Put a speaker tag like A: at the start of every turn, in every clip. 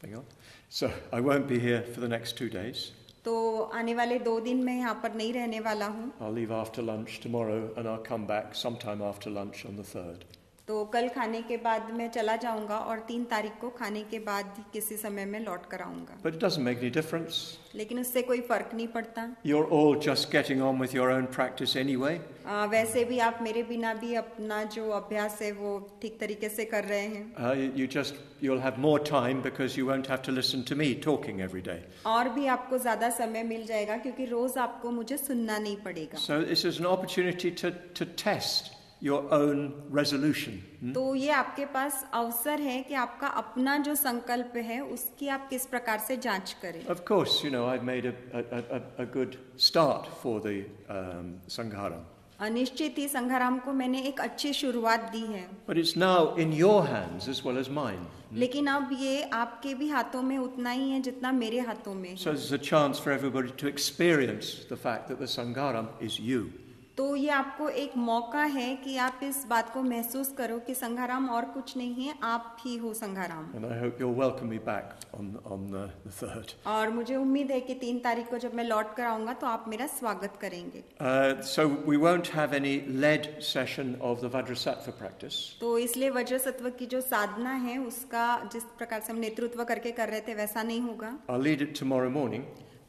A: hang on. So I won't be here for the next 2 days.
B: तो आने वाले 2 दिन मैं यहाँ पर नहीं रहने वाला हूँ.
A: I'll leave after lunch tomorrow and I'll come back sometime after lunch on the 3rd.
B: तो कल खाने के बाद मैं चला जाऊंगा और 3 तारीख को खाने के बाद किसी समय में लौट कर आऊंगा.
A: But it doesn't make any difference.
B: लेकिन उससे कोई फर्क नहीं पड़ता.
A: You're all just getting on with your own practice anyway.
B: वैसे भी आप मेरे बिना भी अपना जो अभ्यास है वो ठीक तरीके से कर रहे हैं.
A: You'll have more time because you won't have to listen to me talking every day.
B: और भी आपको ज्यादा समय मिल जाएगा क्योंकि रोज आपको मुझे सुनना नहीं पड़ेगा.
A: So this is an opportunity to test your own resolution.
B: तो ये आपके पास अवसर है कि आपका अपना जो संकल्प है उसकी आप किस प्रकार से जांच करें.
A: Of course, I've made a good start for the Sangharam.
B: निश्चित ही संघाराम को मैंने एक अच्छी शुरुआत दी है.
A: But it's now in your hands as well as mine.
B: लेकिन अब ये आपके भी हाथों में उतना ही है जितना मेरे हाथों में.
A: So there's a chance for everybody to experience the fact that the Sangharam is you.
B: तो ये आपको एक मौका है कि आप इस बात को महसूस करो कि संघाराम और कुछ नहीं है, आप ही हो संघाराम.
A: And I hope you'll welcome me back on the 3rd.
B: और मुझे उम्मीद है कि 3 तारीख को जब मैं लौट कर आऊंगा तो आप मेरा स्वागत करेंगे.
A: So we won't have any led session of the Vajrasattva practice.
B: तो इसलिए वज्रसत्व की जो साधना है उसका जिस प्रकार से हम नेतृत्व करके कर रहे थे वैसा नहीं होगा.
A: I'll lead it tomorrow morning.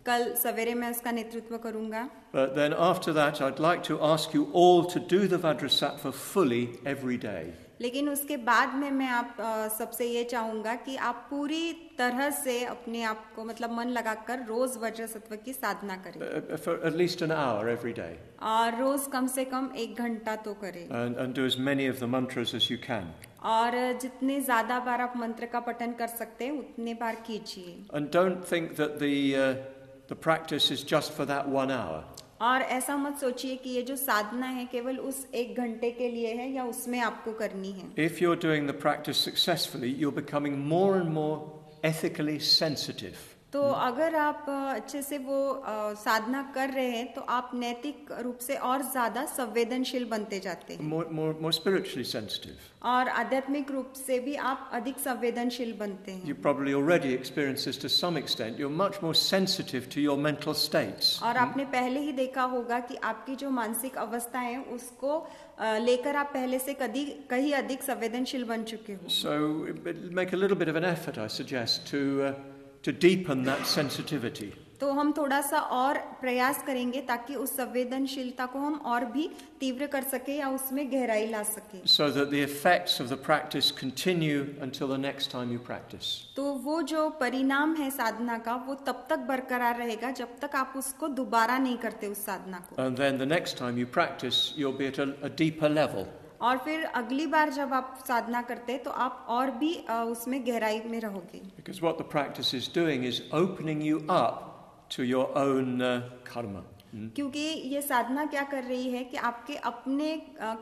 B: कल सवेरे मैं उसका नेतृत्व करूंगा.
A: But then after that I'd like to ask you all to do the Vajrasattva fully every day.
B: लेकिन उसके बाद में मैं आप सबसे ये चाहूंगा कि आप पूरी तरह से अपने आप को मतलब मन लगाकर रोज वज्रसत्व की साधना करें.
A: For at least an hour every day.
B: और रोज कम से कम 1 घंटा तो करें.
A: And do as many of the mantras as you can.
B: और जितने ज्यादा बार आप मंत्र का पठन कर सकते हैं उतने बार कीजिए.
A: And don't think that the practice is just for that 1 hour.
B: और ऐसा मत सोचिए कि ये जो साधना है केवल उस 1 घंटे के लिए है या उसमें आपको करनी है.
A: If you're doing the practice successfully, you're becoming more and more ethically sensitive.
B: तो अगर आप अच्छे से वो साधना कर रहे हैं तो आप नैतिक रूप से और ज्यादा संवेदनशील बनते जाते हैं.
A: More spiritually sensitive.
B: और आध्यात्मिक रूप से भी आप अधिक संवेदनशील बनते हैं.
A: You probably already experienced this to some extent. You're much more sensitive to your mental states.
B: और आपने पहले ही देखा होगा कि आपकी जो मानसिक अवस्था है उसको लेकर आप पहले से कहीं अधिक संवेदनशील बन चुके हो.
A: So make a little bit of an effort, I suggest, to deepen that sensitivity.
B: तो हम थोड़ा सा और प्रयास करेंगे ताकि उस संवेदनशीलता को हम और भी तीव्र कर सके या उसमें गहराई ला सके.
A: So that the effects of the practice continue until the next time you practice.
B: तो वो जो परिणाम है साधना का वो तब तक बरकरार रहेगा जब तक आप उसको दोबारा नहीं करते उस साधना को.
A: And then the next time you practice, you'll be at a deeper level.
B: और फिर अगली बार जब आप साधना करते तो आप और भी उसमें गहराई में रहोगे.
A: Because what the practice is doing is opening you up to your own karma.
B: क्योंकि ये साधना क्या कर रही है कि आपके अपने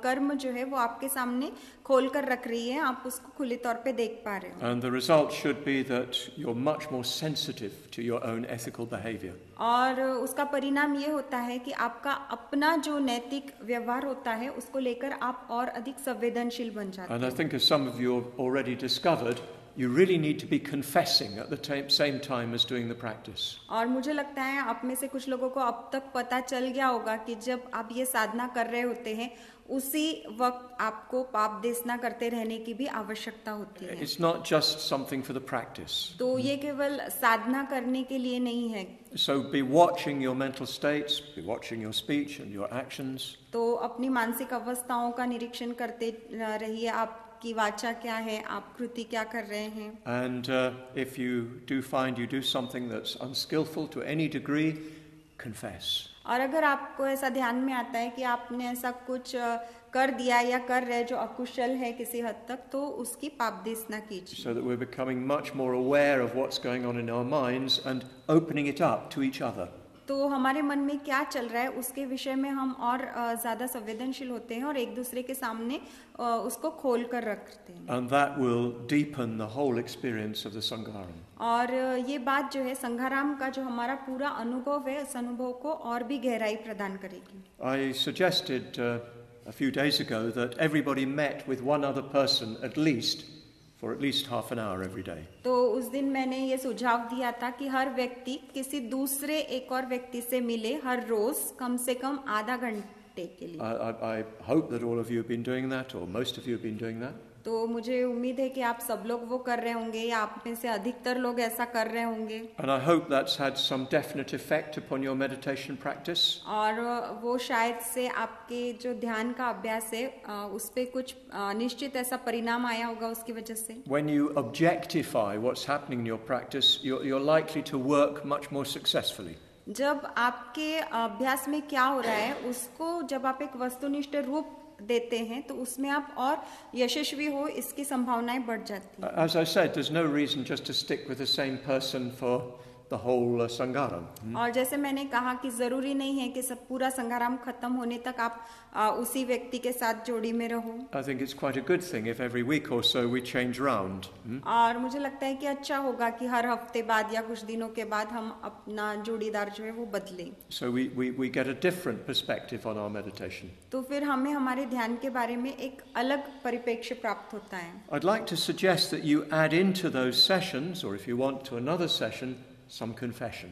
B: कर्म जो है वो आपके सामने खोल कर रख रही है, आप उसको खुले तौर पे देख पा रहे हो.
A: And the result should be that you're much more sensitive to your own ethical behavior.
B: और उसका परिणाम ये होता है कि आपका अपना जो नैतिक व्यवहार होता है उसको लेकर आप और अधिक संवेदनशील बन जाते हैं.
A: And I think as some of you have already discovered, you really need to be confessing at the same time as doing the practice.
B: और मुझे लगता है आप में से कुछ लोगों को अब तक पता चल गया होगा कि जब आप ये साधना कर रहे होते हैं उसी वक्त आपको पाप देशना करते रहने की भी आवश्यकता होती है.
A: It's not just something for the practice.
B: तो ये केवल साधना करने के लिए नहीं है.
A: So be watching your mental states, be watching your speech and your actions.
B: तो अपनी मानसिक अवस्थाओं का निरीक्षण करते रहिए, आपकी वाचा क्या है, आप कृति क्या कर रहे हैं.
A: And if you do find you do something that's unskillful to any degree, confess.
B: और अगर आपको ऐसा ध्यान में आता है कि आपने ऐसा कुछ कर दिया या कर रहे जो अकुशल है किसी हद तक, तो उसकी पाप देशना कीजिए.
A: So that we're becoming much more aware of what's going on in our minds and opening it up to each other.
B: तो हमारे मन में क्या चल रहा है उसके विषय में हम और ज्यादा संवेदनशील होते हैं और एक दूसरे के सामने उसको खोल कर रखते हैं.
A: And that will deepen the whole experience of the Sangharam.
B: और ये बात जो है संघाराम का जो हमारा पूरा अनुभव है उस अनुभव को और भी गहराई प्रदान करेगी.
A: I suggested a few days ago that everybody met with one other person at least for at least half an hour every day.
B: तो उस दिन मैंने ये सुझाव दिया था कि हर व्यक्ति किसी दूसरे एक और व्यक्ति से मिले हर रोज कम से कम आधा घंटे के लिए.
A: I hope that all of you have been doing that, or most of you have been doing that.
B: तो मुझे उम्मीद है कि आप सब लोग वो कर रहे होंगे या आप में से अधिकतर लोग ऐसा कर रहे होंगे.
A: And I hope that's had some definite effect upon your meditation practice.
B: और वो शायद से आपके जो ध्यान का अभ्यास है उस पे कुछ निश्चित ऐसा परिणाम आया होगा उसकी वजह से.
A: When you objectify what's happening in your practice, you're likely to work much more successfully.
B: जब आपके अभ्यास में क्या हो रहा है उसको जब आप एक वस्तुनिष्ठ रूप देते हैं तो उसमें आप और यशस्वी हो इसकी संभावनाएं बढ़ जाती हैं.
A: As I said, there's no reason just to stick with the same person for the whole Sangharam.
B: और जैसे मैंने कहा कि जरूरी नहीं है कि सब पूरा संघाराम खत्म होने तक आप उसी व्यक्ति के साथ जोड़ी में रहो.
A: I think it's quite a good thing if every week or so we change round.
B: और मुझे लगता है कि अच्छा होगा कि हर हफ्ते बाद या कुछ दिनों के बाद हम अपना जोड़ीदार जो है वो बदलें.
A: So we get a different perspective on our meditation.
B: तो फिर हमें हमारे ध्यान के बारे में एक अलग परिप्रेक्ष्य प्राप्त होता है.
A: I'd like to suggest that you add into those sessions, or if you want to another session, some confession.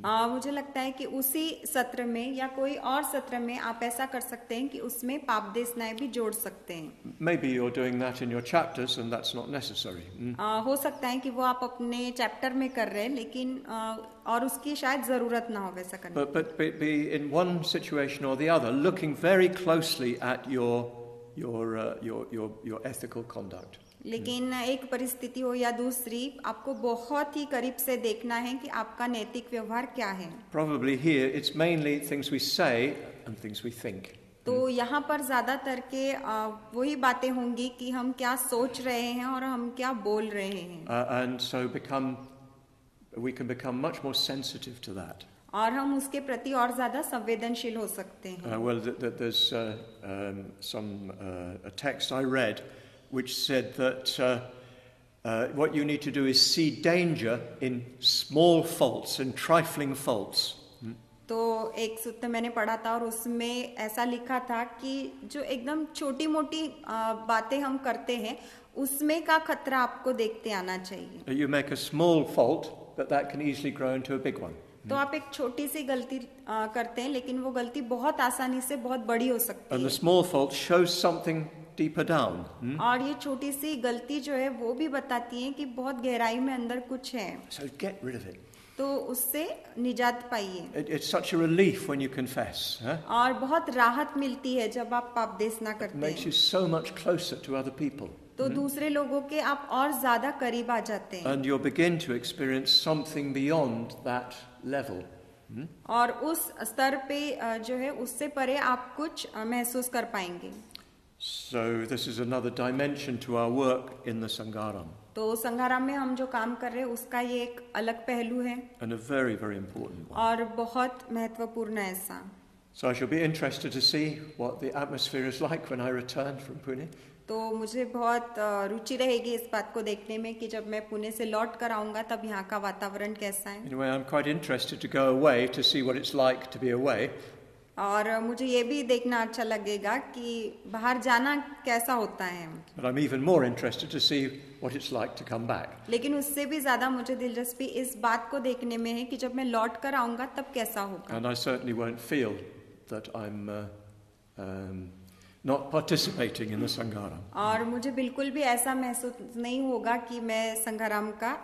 B: मुझे लगता है कि उसी सत्र में या कोई और सत्र में आप ऐसा कर सकते हैं कि उसमें पाप देशनाएं भी जोड़ सकते हैं.
A: Maybe you're doing that in your chapters and that's not necessary.
B: हो सकता है कि वो आप अपने चैप्टर में कर रहे हैं लेकिन और उसकी शायद जरूरत ना हो वैसा करने.
A: But be in one situation or the other looking very closely at your ethical conduct.
B: लेकिन एक परिस्थिति हो या दूसरी आपको बहुत ही करीब से देखना है कि आपका नैतिक व्यवहार क्या है.
A: Probably here it's mainly things we say and things we think.
B: तो यहाँ पर ज्यादातर के वही बातें होंगी कि हम क्या सोच रहे हैं और हम क्या बोल रहे हैं.
A: And so we can become much more sensitive to that.
B: और हम उसके प्रति और ज्यादा संवेदनशील हो सकते हैं.
A: Well, there's a text I read which said that what you need to do is see danger in small faults and trifling faults.
B: तो एक सूत्र मैंने पढ़ा था और उसमें ऐसा लिखा था कि जो एकदम छोटी मोटी बातें हम करते हैं उसमें का खतरा आपको देखते आना चाहिए.
A: You make a small fault, but that can easily grow into a big one.
B: तो आप एक छोटी सी गलती करते हैं लेकिन वो गलती बहुत आसानी से बहुत बड़ी हो सकती है.
A: And the small fault shows something deeper down.
B: और ये छोटी सी गलती जो है वो भी बताती है कि बहुत गहराई में अंदर कुछ है.
A: So get rid of it.
B: तो उससे निजात पाइए.
A: It's such a relief when you confess.
B: और बहुत राहत मिलती है जब आप पाप देशना करते हैं.
A: It makes you so much closer to other people.
B: तो दूसरे लोगों के आप और ज्यादा करीब आ जाते हैं.
A: And you'll begin to experience something beyond that level.
B: और उस स्तर पे जो है उससे परे आप कुछ महसूस कर पाएंगे.
A: So this is another dimension to our work in the Sangharam.
B: तो संघाराम में हम जो काम कर रहे हैं उसका ये एक अलग पहलू है.
A: And a very, very important one.
B: और बहुत महत्वपूर्ण है ऐसा.
A: So I shall be interested to see what the atmosphere is like when I return from Pune.
B: तो मुझे बहुत रुचि रहेगी इस बात को देखने में कि जब मैं पुणे से लौट कर आऊंगा तब यहाँ का वातावरण कैसा है.
A: Anyway, I'm quite interested to go away to see what it's like to be away.
B: और मुझे ये भी देखना अच्छा लगेगा कि बाहर जाना कैसा होता है.
A: But I'm even more interested to see what it's like to come back.
B: लेकिन उससे भी ज्यादा मुझे दिलचस्पी इस बात को देखने में है कि जब मैं लौट कर आऊंगा तब कैसा होगा.
A: And I certainly won't feel that I'm not participating in the Sangharam.
B: और मुझे बिल्कुल भी ऐसा महसूस नहीं होगा कि मैं संघाराम का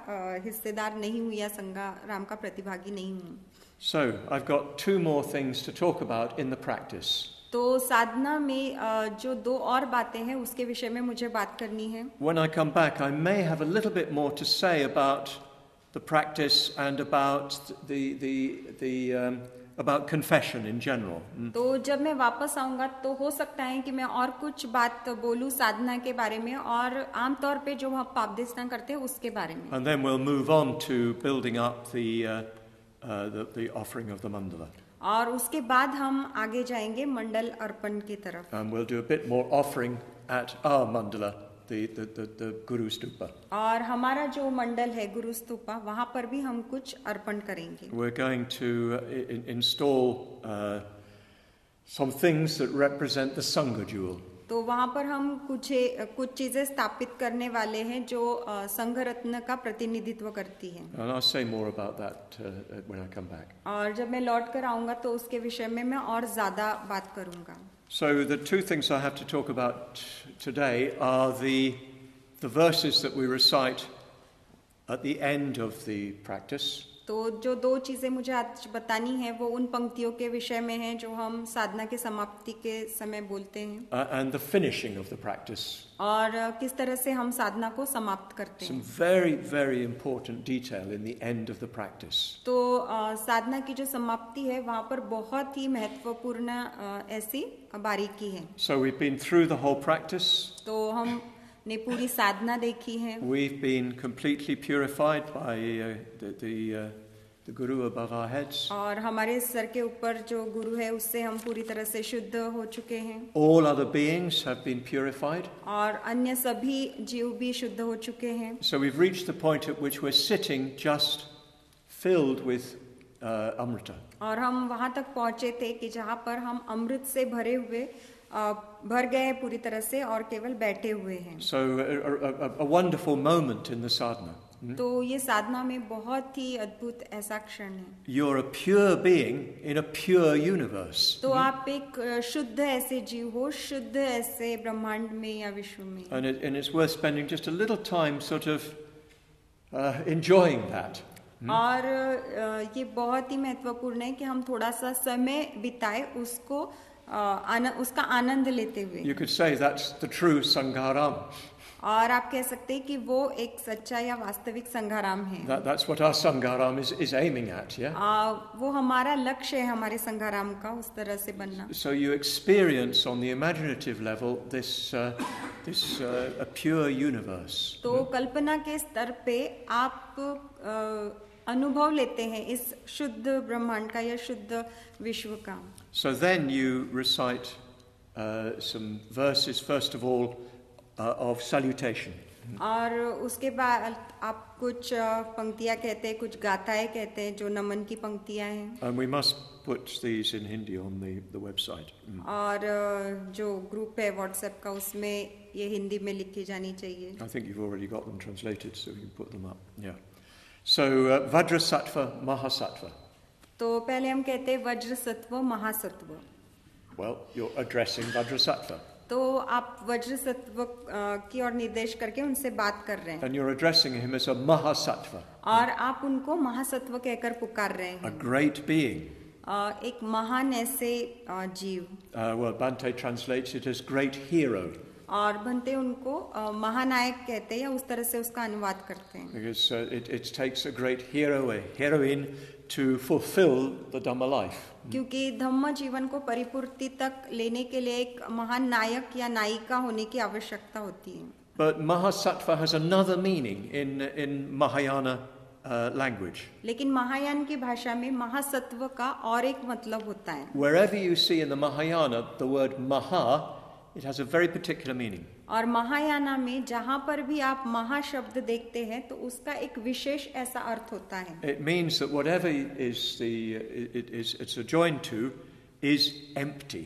B: हिस्सेदार नहीं हूँ या संघाराम का प्रतिभागी नहीं हूँ.
A: So I've got two more things to talk about in the practice.
B: तो साधना में जो दो और बातें हैं उसके विषय में मुझे बात करनी है.
A: When I come back, I may have a little bit more to say about the practice and about about confession in general.
B: तो जब मैं वापस आऊंगा तो हो सकता है कि मैं और कुछ बात बोलूं साधना के बारे में और आमतौर पे जो हम पाप देशना करते हैं उसके बारे में.
A: And then we'll move on to building up the offering of the mandala.
B: और उसके बाद हम आगे जाएंगे मंडल अर्पण की तरफ.
A: And we'll do a bit more offering at our mandala, the Guru Stupa.
B: और हमारा जो मंडल है गुरु स्तूपा वहाँ पर भी हम कुछ अर्पण करेंगे.
A: We're going to install some things that represent the Sangha jewel.
B: तो वहाँ पर हम कुछ चीजें स्थापित करने वाले हैं जो संघ रत्न का प्रतिनिधित्व करती हैं।
A: And I'll say more about that when I come back.
B: और जब मैं लौट कर आऊंगा तो उसके विषय में मैं और ज्यादा बात करूंगा।
A: So the two things I have to talk about today are the verses that we recite at the end of the practice.
B: तो जो दो चीजें मुझे आज बतानी है वो उन पंक्तियों के विषय में हैं जो हम साधना के समाप्ति के समय बोलते हैं।
A: And the finishing of the practice.
B: और किस तरह से हम साधना को समाप्त करते
A: Some
B: हैं।
A: very, very important detail in the end of the practice.
B: तो साधना की जो समाप्ति है वहाँ पर बहुत ही महत्वपूर्ण ऐसी बारीकी है।
A: So we've been through the whole practice.
B: तो हम ने पूरी साधना देखी है।
A: We've been completely purified by the Guru above our heads.
B: और हमारे सर के ऊपर जो गुरु है उससे हम पूरी तरह से शुद्ध हो चुके हैं।
A: All other beings have been purified.
B: और अन्य सभी जीव भी शुद्ध हो चुके हैं।
A: So we've reached the point at which we're sitting just filled with amrita.
B: और हम वहाँ तक पहुँचे थे कि जहाँ पर हम अमृत से भरे हुए भर गए हैं पूरी तरह से और केवल बैठे हुए हैं।
A: So a wonderful moment in the sadhana.
B: तो ये साधना में बहुत ही अद्भुत ऐसा क्षण है।
A: You're a pure being in a pure universe.
B: तो आप एक शुद्ध ऐसे जीव हो, शुद्ध ऐसे ब्रह्मांड में या विश्व में।
A: And it's worth spending just a little time sort of enjoying that.
B: और ये बहुत ही महत्वपूर्ण है कि हम थोड़ा सा समय बिताए उसको उसका आनंद लेते हुए।
A: You could say that's the true Sangharam.
B: और आप कह सकते हैं कि वो एक सच्चा या वास्तविक संघाराम है।
A: That's what our Sangharam is aiming at, yeah?
B: वो हमारा लक्ष्य है हमारे संघाराम का उस तरह से बनना।
A: So you experience on the imaginative level this a pure universe.
B: तो कल्पना के स्तर पे आप अनुभव लेते हैं इस शुद्ध ब्रह्मांड का या शुद्ध विश्व का।
A: So then you recite some verses first of all of salutation.
B: और उसके बाद आप कुछ पंक्तियां कहते हैं, कुछ गाथाएं कहते हैं जो नमन की पंक्तियां हैं।
A: And we must put these in Hindi on the website.
B: और जो ग्रुप है व्हाट्सएप का उसमें ये हिंदी में लिखी जानी चाहिए।
A: I think you've already got them translated, so you can put them up. Yeah. So Vajrasattva, Mahasattva.
B: तो पहले हम कहते हैं वज्र सत्व महासत्व।
A: Well, you're addressing Vajrasattva.
B: तो आप वज्र सत्व की ओर निर्देश करके उनसे बात कर रहे हैं।
A: And you're addressing him as a Mahasattva.
B: और आप उनको महासत्व कहकर पुकार रहे हैं।
A: A great being.
B: एक महान ऐसे जीव।
A: Well, Bhante translates it as great hero.
B: और बनते उनको महानायक कहते हैं या उस तरह से उसका अनुवाद करते हैं।
A: Because it takes a great hero, a heroine, to fulfill the Dhamma life.
B: क्योंकि धम्म जीवन को परिपूर्ति तक लेने के लिए एक महान नायक या नायिका होने की आवश्यकता होती है।
A: But Mahasattva has another meaning in Mahayana language.
B: लेकिन महायान की भाषा में महासत्व का और एक मतलब होता है।
A: Wherever you see in the Mahayana the word Maha, it has a very particular meaning.
B: और महायाना में जहाँ पर भी आप महा शब्द देखते हैं तो उसका एक विशेष ऐसा अर्थ होता है।
A: It means that whatever it's adjoined to is empty.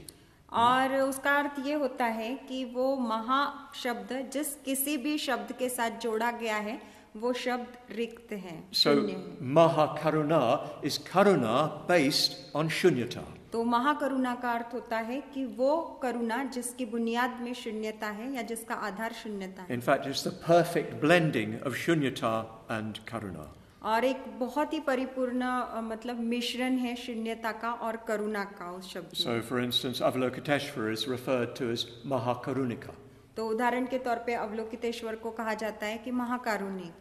B: और उसका अर्थ ये होता है कि वो महा शब्द जिस किसी भी शब्द के साथ जोड़ा गया है वो शब्द रिक्त है, शून्य है।
A: Mahakaruna is karuna based on shunyata.
B: तो महाकरुणा का अर्थ होता है कि वो करुणा जिसकी बुनियाद में शून्यता है या जिसका आधार शून्यता है।
A: In fact, it's the perfect blending of shunyata and karuna.
B: और एक बहुत ही परिपूर्ण मतलब मिश्रण है शून्यता का और करुणा का उस शब्द में।
A: So, for instance, Avalokiteshvara is referred to as Mahakarunika.
B: तो उदाहरण के तौर पे अवलोकितेश्वर को कहा जाता है कि महाकारुणिक।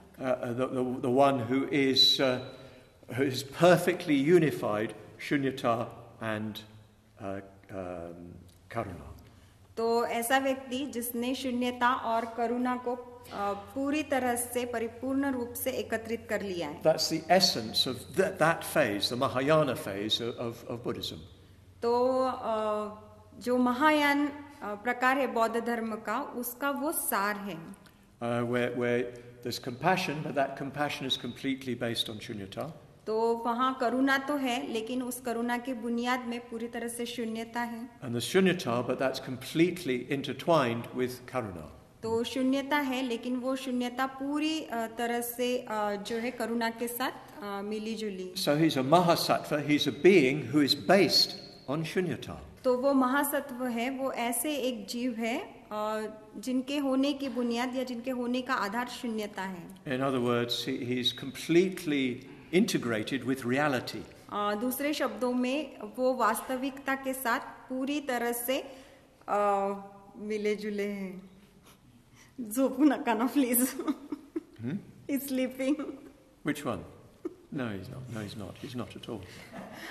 A: The one who is perfectly unified shunyata and karuna.
B: तो ऐसा व्यक्ति जिसने शून्यता और करुणा को पूरी तरह से परिपूर्ण रूप से एकत्रित कर लिया है।
A: That's the essence of that phase, the Mahayana phase of Buddhism.
B: तो जो महायान प्रकार है बौद्ध धर्म का उसका वो सार है।
A: Where there's compassion, but that compassion is completely based on shunyata.
B: तो वहाँ करुणा तो है, लेकिन उस करुणा की बुनियाद में पूरी तरह से शून्यता है.
A: And the shunyata, but that's completely intertwined with karuna.
B: तो शून्यता है, लेकिन वो शून्यता पूरी तरह से जो है करुणा के साथ मिली जुली.
A: So he's a mahasattva, he's a being who is based on shunyata.
B: तो वो महासत्व है, वो ऐसे एक जीव है जिनके होने की बुनियाद या जिनके होने का आधार शून्यता है.
A: In other words, he's completely integrated with reality.
B: दूसरे शब्दों में वो वास्तविकता के साथ पूरी तरह से मिले जुले हैं. झोपू नका ना please. He's sleeping.
A: Which one? No, he's not. No, he's not. He's not at all.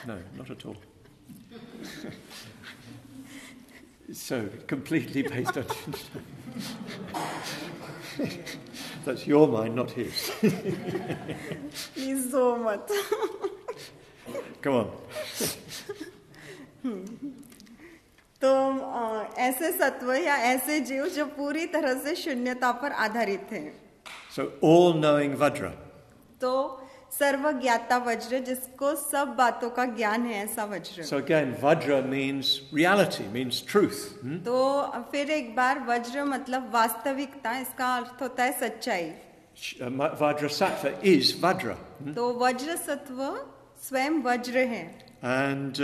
A: No, not at all. So, completely based on... That's your mind, not his.
B: Please so much.
A: Come on.
B: तो ऐसे सत्व या ऐसे जीव जो पूरी तरह से शून्यता पर आधारित हैं.
A: So, all-knowing Vajra.
B: तो सर्वज्ञाता वज्र, जिसको सब बातों का ज्ञान है, ऐसा वज्र.
A: So again, Vajra means reality, means truth.
B: तो फिर एक बार वज्र मतलब वास्तविकता, इसका अर्थ होता है सच्चाई.
A: Vajra Sattva is Vajra.
B: तो वज्र सत्व स्वयं वज्र है.
A: And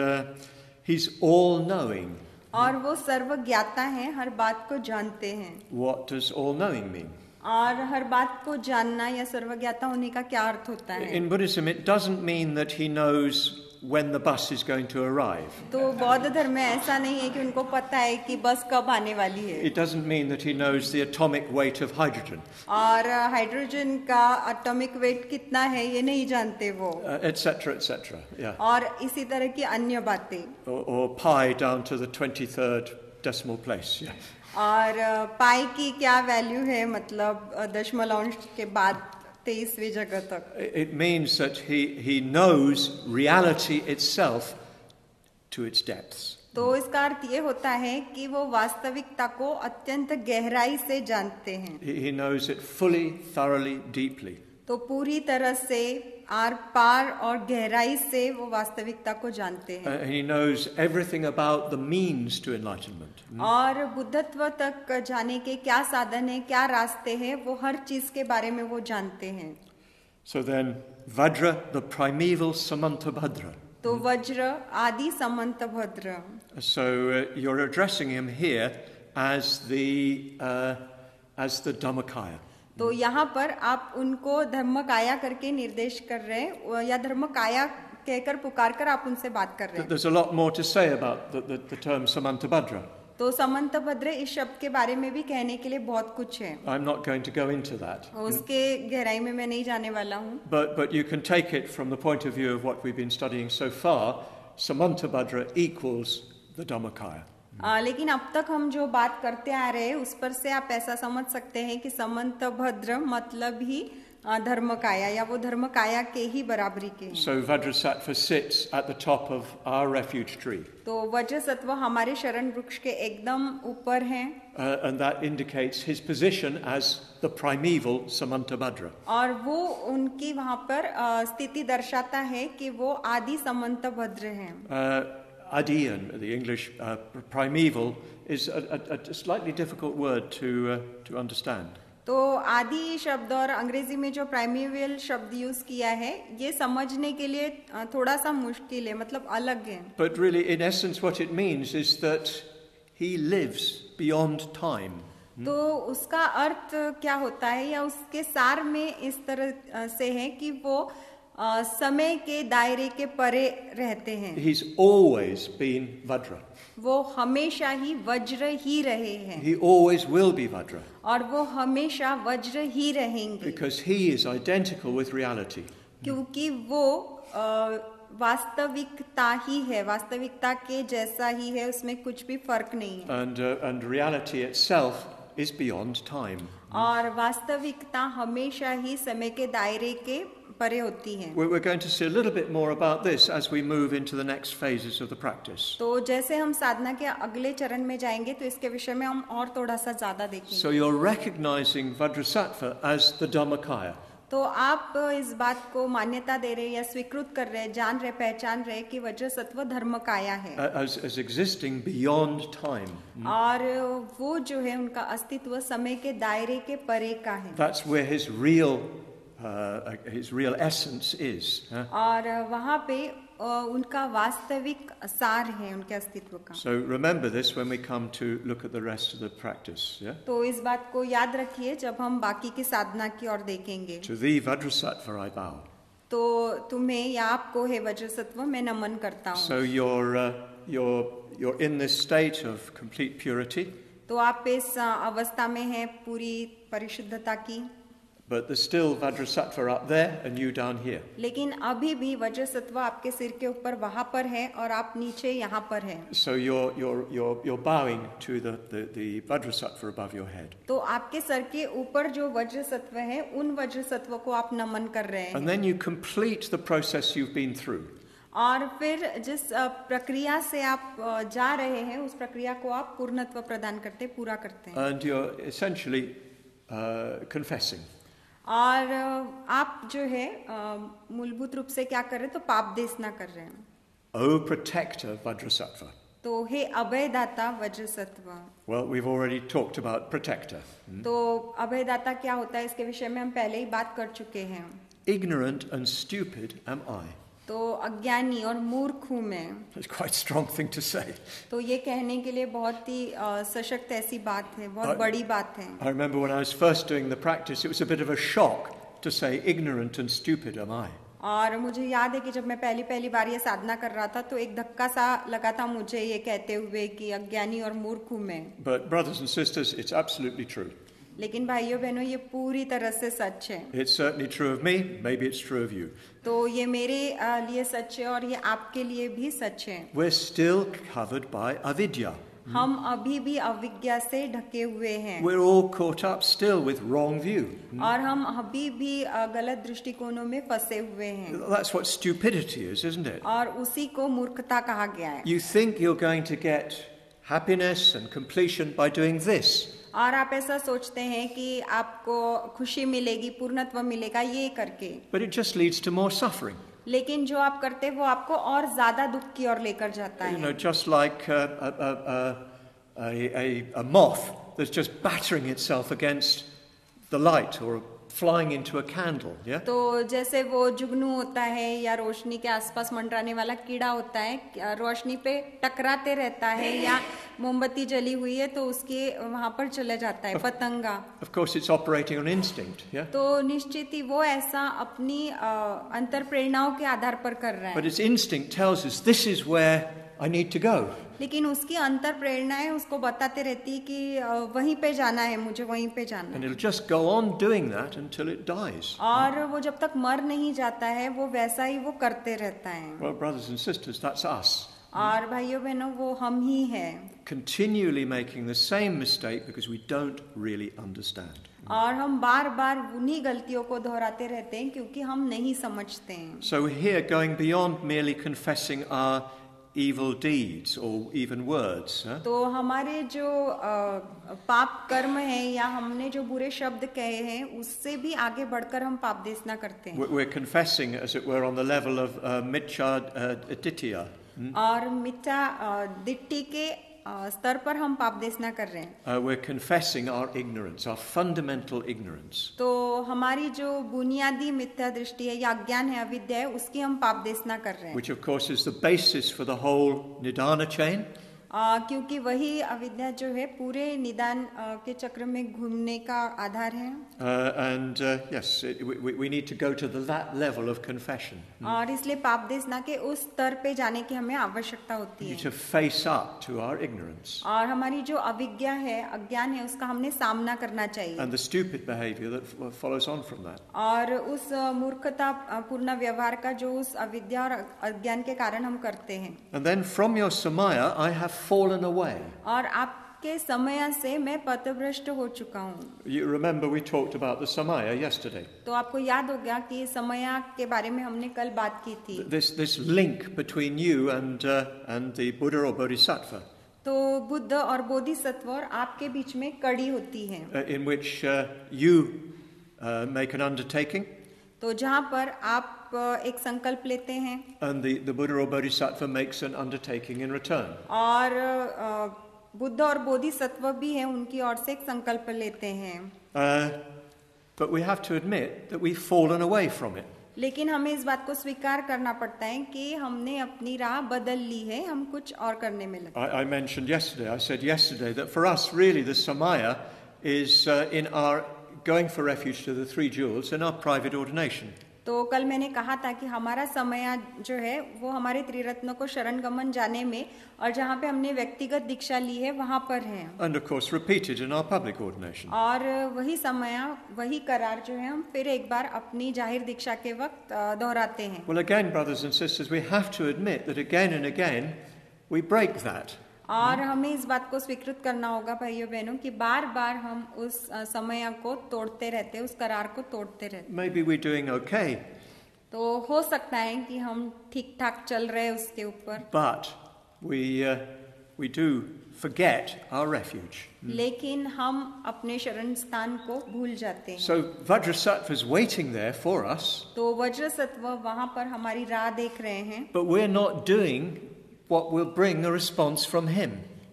A: he's all-knowing.
B: और वो सर्वज्ञाता है, हर बात को जानते हैं.
A: What does all-knowing mean?
B: और हर बात को जानना या सर्वज्ञाता होने का क्या अर्थ होता है?
A: In Buddhism, it doesn't mean that he knows when the bus is going to arrive.
B: तो बौद्ध धर्म में ऐसा नहीं है कि उनको पता है कि बस कब आने वाली है.
A: It doesn't mean that he knows the atomic weight of hydrogen.
B: और हाइड्रोजन का एटॉमिक वेट कितना है ये नहीं जानते वो.
A: Etc. etc. Yeah.
B: और इसी तरह की अन्य बातें.
A: Or pi down to the 23rd decimal place. Yeah.
B: और पाई की क्या वैल्यू है, मतलब दशमलव के बाद 23वीं जगह तक.
A: It means that he knows reality itself to its depths.
B: तो इसका अर्थ ये होता है कि वो वास्तविकता को अत्यंत गहराई से जानते हैं.
A: He knows it fully, thoroughly, deeply.
B: तो पूरी तरह से आर पार और गहराई से वो वास्तविकता को जानते हैं.
A: And he knows everything about the means to enlightenment.
B: और बुद्धत्व तक जाने के क्या साधन है, क्या रास्ते हैं, वो हर चीज के बारे में वो जानते हैं.
A: So then, Vajra, the primeval Samantabhadra.
B: तो वज्र आदि समंत भद्र.
A: So you're addressing him here as the Dhammakaya.
B: तो यहाँ पर आप उनको धर्मकाया करके निर्देश कर रहे हैं, या धर्मकाया कहकर पुकार कर आप उनसे बात कर रहे हैं.
A: There's a lot more to say about the term Samantabhadra.
B: तो समंतभद्र इस शब्द के बारे में भी कहने के लिए बहुत कुछ है.
A: I'm not going to go into that.
B: उसके गहराई में मैं नहीं जाने वाला हूँ.
A: But you can take it from the point of view of what we've been studying so far. Samantabhadra equals the Dhammakaya.
B: लेकिन अब तक हम जो बात करते आ रहे हैं उस पर से आप ऐसा समझ सकते हैं कि समंतभद्र मतलब ही धर्मकाया या वो धर्मकाया के ही बराबरी के हैं.
A: So Vajrasattva sits at the top of our refuge tree.
B: तो वज्रसत्व हमारे शरण वृक्ष के एकदम ऊपर हैं.
A: And that indicates his position as the primeval Samantabhadra.
B: और वो उनकी वहाँ पर स्थिति दर्शाता है कि वो आदि समंतभद्र हैं.
A: Adiyan, the English primeval, is a slightly difficult word to understand.
B: तो आदि शब्द और अंग्रेजी में जो प्राइमेवल शब्द यूज किया है ये समझने के लिए थोड़ा सा मुश्किल है, मतलब अलग है.
A: But really, in essence, what it means is that he lives beyond time.
B: तो उसका अर्थ क्या होता है या उसके सार में इस तरह से है कि वो समय के दायरे के परे रहते हैं.
A: He's always been Vajra.
B: वो हमेशा ही वज्र ही रहे हैं.
A: He always will be Vajra.
B: और वो हमेशा वज्र ही रहेंगे.
A: Because he is identical with reality.
B: क्योंकि वो वास्तविकता ही है, वास्तविकता के जैसा ही है, उसमें कुछ भी फर्क नहीं है.
A: And reality itself is beyond time.
B: और वास्तविकता हमेशा ही समय के दायरे के परे होती है.
A: We're going to see a little bit more about this as we move into the next phases of the practice.
B: तो जैसे हम साधना के अगले चरण में जाएंगे तो इसके विषय में हम और थोड़ा सा ज्यादा देखेंगे.
A: So you're recognizing Vajrasattva as the Dhammakaya.
B: तो आप इस बात को मान्यता दे रहे या स्वीकृत कर रहे, जान रहे, पहचान रहे कि वज्र सत्व धर्म काया है,
A: as existing beyond time.
B: और वो जो है उनका अस्तित्व समय के दायरे के परे का है.
A: That's where his real essence is.
B: और वहाँ पे उनका वास्तविक सार है उनके अस्तित्व का.
A: So remember this when we come to look at the rest of the practice. Yeah?
B: तो इस बात को याद रखिए जब हम बाकी की साधना की ओर देखेंगे.
A: To thee, Vajrasattva, I bow.
B: तो तुम्हें या आपको हे वज्रसत्व मैं नमन करता हूँ.
A: So you're in this state of complete purity.
B: तो आप इस अवस्था में हैं पूरी परिशुद्धता की.
A: But there's still Vajrasattva up there and you down here.
B: लेकिन अभी भी वज्रसत्व आपके सिर के ऊपर वहाँ पर है और आप नीचे यहाँ पर हैं.
A: So you're bowing to the Vajrasattva above your head.
B: तो आपके सर के ऊपर जो वज्रसत्व है उन वज्रसत्व को आप नमन कर रहे हैं.
A: And then you complete the process you've been through.
B: और फिर जिस प्रक्रिया से आप जा रहे हैं उस प्रक्रिया को आप पूर्णत्व प्रदान करते, पूरा करते हैं.
A: And you're essentially confessing.
B: और आप जो है मूलभूत रूप से क्या कर रहे हैं, तो पाप देशना कर रहे हैं.
A: O protector Vajrasattva.
B: तो हे अभयदाता वज्रसत्व.
A: Well, we've already talked about protector.
B: तो अभयदाता क्या होता है इसके विषय में हम पहले ही बात कर चुके हैं.
A: Ignorant and stupid am I.
B: तो अज्ञानी और मूर्ख हूँ मैं.
A: It's quite a strong thing to say.
B: तो ये कहने के लिए बहुत ही सशक्त ऐसी बात है, बहुत बड़ी बात है.
A: I remember when I was first doing the practice, it was a bit of a shock to say ignorant and stupid am I.
B: और मुझे याद है कि जब मैं पहली बार ये साधना कर रहा था तो एक धक्का सा लगा था मुझे ये कहते हुए कि अज्ञानी और मूर्ख हूँ मैं.
A: But brothers and sisters, it's absolutely true.
B: लेकिन भाइयों बहनों ये पूरी तरह से सच है.
A: It's certainly true of me, maybe it's true of you.
B: तो ये मेरे लिए सच है और ये आपके लिए भी सच है.
A: We're still covered by avidya.
B: हम अभी भी अविज्ञा से ढके हुए हैं.
A: We're all caught up still with wrong view.
B: और हम अभी भी गलत दृष्टिकोणों में फंसे हुए हैं.
A: That's what stupidity is, isn't it?
B: और उसी को मूर्खता कहा गया है.
A: You think you're going to get happiness and completion by doing this.
B: और आप ऐसा सोचते हैं कि आपको खुशी मिलेगी, पूर्णत्व मिलेगा ये करके.
A: But it just leads to more suffering.
B: लेकिन जो आप करते हैं वो आपको और ज्यादा दुख की ओर लेकर जाता है.
A: You know, just like a moth that's just battering itself against the light or flying into a candle, yeah?
B: तो जैसे वो जुगनू होता है या रोशनी के आसपास मंडराने वाला कीड़ा होता है, रोशनी पे टकराते रहता है या मोमबत्ती जली हुई है तो उसके वहां पर चले जाता है पतंगा.
A: Of course it's operating on instinct, yeah?
B: तो निश्चित ही वो ऐसा अपनी अंतर प्रेरणाओं के आधार पर कर रहा है.
A: But its instinct tells us this is where I need to go.
B: लेकिन उसकी अंतर प्रेरणाएं उसको बताते रहती है कि वहीं पे जाना है, मुझे वहीं पे जाना है.
A: And it'll just go on doing that until it dies.
B: और वो जब तक मर नहीं जाता है वो वैसा ही वो करते रहता है.
A: Well, brothers and sisters, that's us.
B: और भाइयों बहनों वो हम ही हैं.
A: Continually making the same mistake because we don't really understand.
B: और हम बार बार उन्हीं गलतियों को दोहराते रहते हैं क्योंकि हम नहीं समझते हैं.
A: So here, going beyond merely confessing our evil deeds or even words.
B: तो हमारे जो पाप कर्म है या हमने जो बुरे शब्द कहे हैं उससे भी आगे बढ़कर हम पाप देशना करते हैं.
A: We're confessing, as it were, on the level of mitya ditya.
B: और मिथ्या दिट्टी के स्तर पर हम पाप देशना कर रहे हैं.
A: We're confessing our ignorance, our fundamental ignorance.
B: तो हमारी जो बुनियादी मिथ्या दृष्टि है या अज्ञान है, अविद्या है, उसकी हम पाप देशना कर रहे हैं.
A: Which of course is the basis for the whole Nidana chain.
B: क्योंकि वही अविद्या जो है पूरे निदान के चक्र में घूमने का आधार है.
A: And yes, we need to go to that level of confession.
B: और इसलिए पाप देशना के उस स्तर पे जाने की हमें आवश्यकता होती है.
A: To face up to our ignorance.
B: और हमारी जो अविज्ञा है, अज्ञान है, उसका हमने सामना करना चाहिए.
A: And the stupid behavior that follows on from that.
B: और उस मूर्खता पूर्ण व्यवहार का जो उस अविद्या और अज्ञान के कारण हम करते हैं.
A: And then from your samaya, I have fallen away.
B: और आपके समय से मैं पथभ्रष्ट हो चुका हूँ.
A: You remember we talked about the samaya yesterday.
B: तो आपको याद हो गया कि समय के बारे में हमने कल बात की थी.
A: This link between you and the Buddha or Bodhisattva.
B: तो बुद्ध और बोधिसत्व और आपके बीच में कड़ी होती है.
A: In which you make an undertaking.
B: तो जहाँ पर आप एक संकल्प लेते हैं
A: and the Buddha or Bodhisattva makes an undertaking in return.
B: और बुद्ध और बोधिसत्व भी हैं, उनकी ओर से एक संकल्प लेते हैं,
A: But we have to admit that we've fallen away from it.
B: लेकिन हमें इस बात को स्वीकार करना पड़ता है कि हमने अपनी राह बदल ली है, हम कुछ और करने में लगे।
A: I mentioned yesterday, I said yesterday that for us really the samaya is in our going for refuge to the three jewels in our private ordination.
B: तो कल मैंने कहा था कि हमारा समय जो है वो हमारे त्रिरत्नों को शरण गमन जाने में और जहाँ पे हमने व्यक्तिगत दीक्षा ली है वहाँ पर है,
A: And of course repeated in our public ordination.
B: और वही समय वही करार जो है हम फिर एक बार अपनी जाहिर दीक्षा के वक्त दोहराते हैं।
A: Well, again, brothers and sisters, we have to admit that again and again we break that.
B: और हमें इस बात को स्वीकृत करना होगा भाइयों बहनों कि बार बार हम उस समय को तोड़ते रहते, उस करार को तोड़ते रहते।
A: Maybe we're doing okay,
B: तो हो सकता है कि हम ठीक ठाक चल रहे हैं उसके ऊपर,
A: but we do forget our refuge.
B: लेकिन हम अपने शरण स्थान को भूल जाते हैं।
A: So Vajrasattva is waiting there for us,
B: तो वज्रसत्व वहाँ पर हमारी राह देख रहे हैं,
A: but we're not doing what will bring a response from him.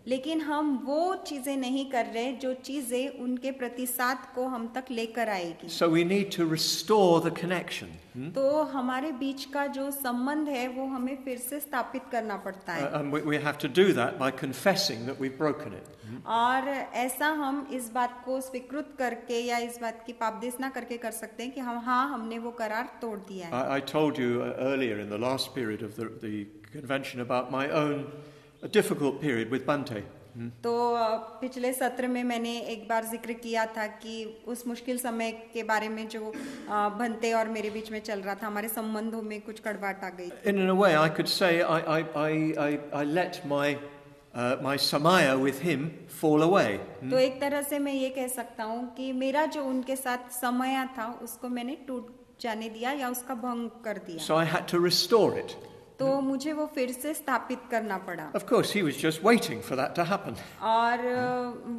B: लेकिन हम वो चीजें नहीं कर रहे जो चीजें उनके प्रतिसाद को हम तक लेकर आएगी।
A: So we need to restore the connection.
B: तो हमारे बीच का जो संबंध है वो हमें फिर से स्थापित करना पड़ता है,
A: And we have to do that by confessing that we've broken it.
B: और ऐसा हम इस बात को स्वीकृत करके या इस बात की पापदेशना करके कर सकते हैं कि हमने वो करार तोड़ दिया है।
A: I told you earlier in the last period of the convention about my own difficult period with Bhante.
B: तो पिछले सत्र में मैंने एक बार जिक्र किया था कि उस मुश्किल समय के बारे में जो भंते और मेरे बीच में चल रहा था, हमारे संबंधों में कुछ कड़वाहट आ गई।
A: In a way, I could say I let my samaya with him fall away.
B: तो एक तरह से मैं ये कह सकता हूँ कि मेरा जो उनके साथ समय था उसको मैंने टूट जाने दिया या उसका भंग कर दिया।
A: So I had to restore it.
B: तो मुझे वो फिर से स्थापित करना पड़ा।
A: Of course, he was just waiting for that to happen.
B: और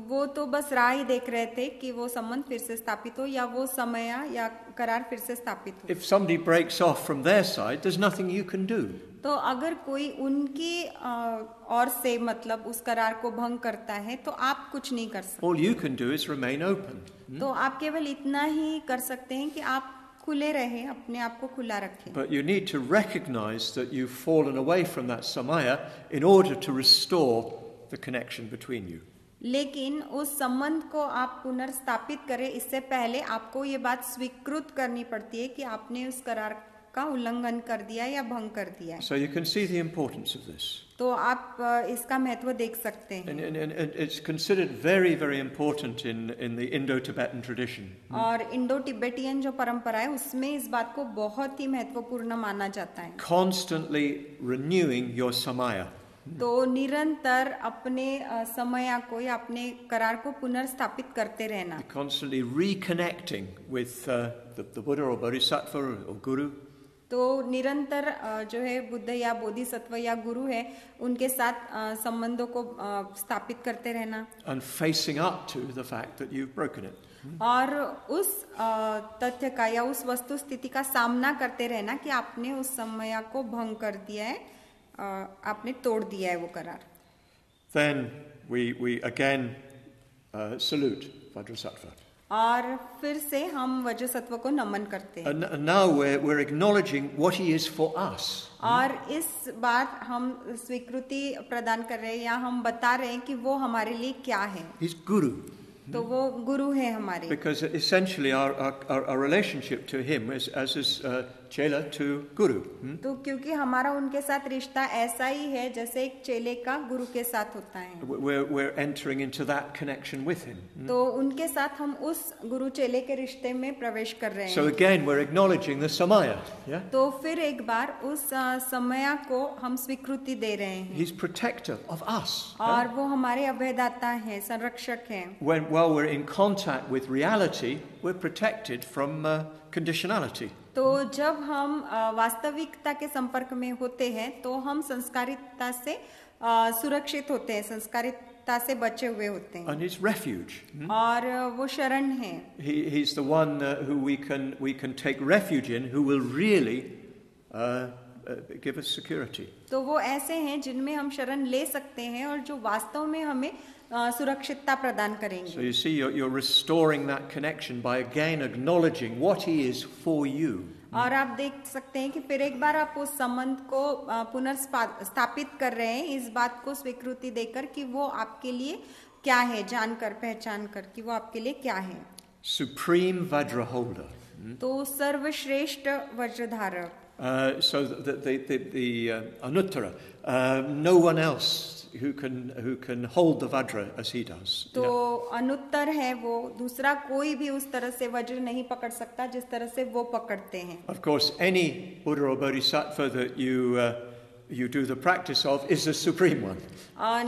B: वो तो बस राह ही देख रहे थे कि वो संबंध फिर से स्थापित हो या वो समय या करार फिर से स्थापित हो।
A: If somebody breaks off from their side, there's nothing you can do.
B: तो अगर कोई उनकी ओर से मतलब उस करार को भंग करता है तो आप कुछ नहीं कर सकते।
A: All you can do is remain open.
B: तो आप केवल इतना ही कर सकते हैं कि आप खुले रहें, अपने आप को खुला रखें।
A: But you need to recognize that you've fallen away from that samaya in order to restore the connection between you.
B: लेकिन उस संबंध को आप पुनर्स्थापित करें इससे पहले आपको ये बात स्वीकृत करनी पड़ती है कि आपने उस करार का उल्लंघन कर दिया या भंग कर दिया।
A: So you can see the importance of this.
B: तो आप इसका महत्व देख सकते हैं।
A: And it's considered very, very important in the Indo-Tibetan tradition.
B: और इंडो तिब्बतियन जो परंपरा है उसमें इस बात को बहुत ही महत्वपूर्ण माना जाता है।
A: Constantly renewing your samaya.
B: तो निरंतर अपने समय को या अपने करार को पुनर्स्थापित करते रहना।
A: Constantly reconnecting with the Buddha or Bodhisattva or Guru.
B: तो निरंतर जो है बुद्ध या बोधिसत्व या गुरु है उनके साथ संबंधों को स्थापित करते रहना।
A: And facing up to the fact that you've broken it.
B: और उस तथ्य का या उस वस्तु स्थिति का सामना करते रहना कि आपने उस समय को भंग कर दिया है, आपने तोड़ दिया है वो करार।
A: Then we again salute Vajrasattva.
B: और फिर से हम वज्रसत्व को नमन करते हैं।
A: And now we're acknowledging what he is for us.
B: और इस बात हम स्वीकृति प्रदान कर रहे हैं या हम बता रहे हैं कि वो हमारे लिए क्या है।
A: He's Guru.
B: तो वो गुरु है हमारे।
A: Because essentially our relationship to him is as is chela to Guru.
B: तो क्योंकि हमारा उनके साथ रिश्ता ऐसा ही है जैसे एक चेले का गुरु के साथ होता है।
A: We're entering into that connection with him.
B: तो उनके साथ हम उस गुरु चेले के रिश्ते में प्रवेश कर रहे हैं।
A: So again we're acknowledging the samaya. Yeah.
B: तो फिर एक बार उस समय को हम स्वीकृति दे रहे हैं।
A: He's protector of us.
B: और वो हमारे अभयदाता हैं, संरक्षक हैं।
A: While we're in contact with reality, we're protected from conditionality.
B: तो जब हम वास्तविकता के संपर्क में होते हैं तो हम संस्कारितता से सुरक्षित होते हैं, संस्कारित से बचे हुए होते हैं
A: and his refuge.
B: और वो शरण है.
A: He's the one who we can take refuge in, who will really give us security.
B: तो वो ऐसे हैं जिनमें हम शरण ले सकते हैं और जो वास्तव में हमें सुरक्षितता प्रदान करेंगे.
A: So you see, you're restoring that connection by again acknowledging what he is for you.
B: और आप देख सकते हैं कि फिर एक बार आप उस संबंध को पुनर्स्थापित कर रहे हैं, इस बात को स्वीकृति देकर कि वो आपके लिए क्या है, जानकर पहचान कर कि वो आपके लिए क्या है.
A: Supreme Vajra holder.
B: तो सर्वश्रेष्ठ वज्रधारक.
A: So the Anuttara, no one else who can hold the Vajra as he does.
B: तो अनुत्तर है वो, दूसरा कोई भी उस तरह से वज्र नहीं पकड़ सकता जिस तरह से वो पकड़ते हैं.
A: Of course, any Buddha or Bodhisattva that you do the practice of is the supreme one.